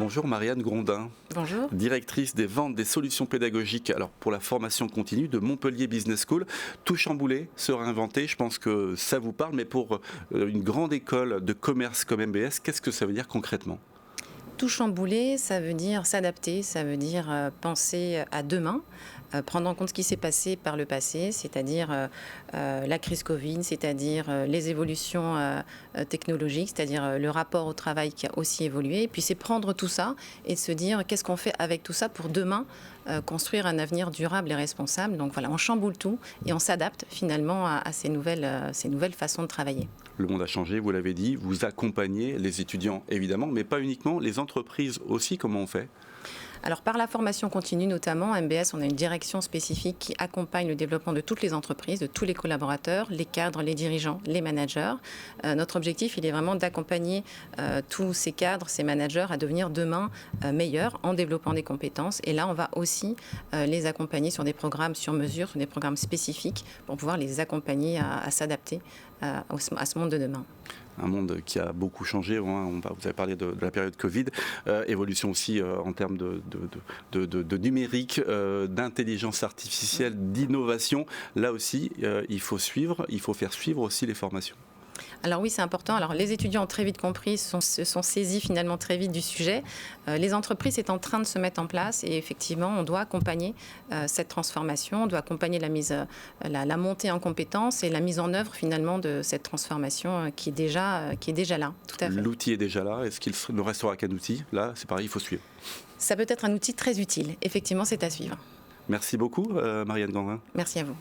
Bonjour Marianne Grondin, Bonjour. directrice des ventes des solutions pédagogiques pour la formation continue de Montpellier Business School. Tout chamboulé, se réinventer, je pense que ça vous parle, mais pour une grande école de commerce comme MBS, qu'est-ce que ça veut dire concrètement ? Tout chambouler, ça veut dire s'adapter, ça veut dire penser à demain, prendre en compte ce qui s'est passé par le passé, c'est-à-dire la crise Covid, c'est-à-dire les évolutions technologiques, c'est-à-dire le rapport au travail qui a aussi évolué. Et puis c'est prendre tout ça et se dire qu'est-ce qu'on fait avec tout ça pour demain construire un avenir durable et responsable. Donc voilà, on chamboule tout et on s'adapte finalement à ces nouvelles façons de travailler. Le monde a changé, vous l'avez dit, vous accompagnez les étudiants évidemment, mais pas uniquement, les entreprises aussi, comment on fait ? Alors par la formation continue notamment, MBS, on a une direction spécifique qui accompagne le développement de toutes les entreprises, de tous les collaborateurs, les cadres, les dirigeants, les managers. Notre objectif, il est vraiment d'accompagner tous ces cadres, ces managers à devenir demain meilleurs en développant des compétences. Et là, on va aussi les accompagner sur des programmes sur mesure, sur des programmes spécifiques pour pouvoir les accompagner à s'adapter à ce monde de demain. Un monde qui a beaucoup changé, vous avez parlé de la période Covid, évolution aussi en termes de numérique, d'intelligence artificielle, d'innovation. Là aussi, il faut faire suivre aussi les formations. Alors oui, c'est important. Alors les étudiants ont très vite compris, se sont saisis finalement très vite du sujet. Les entreprises sont en train de se mettre en place et effectivement, on doit accompagner cette transformation, on doit accompagner la montée en compétences et la mise en œuvre finalement de cette transformation qui est déjà là. Tout à fait. L'outil est déjà là. Est-ce qu'il ne restera qu'un outil ? Là, c'est pareil, il faut suivre. Ça peut être un outil très utile. Effectivement, c'est à suivre. Merci beaucoup, Marianne Grondin. Merci à vous.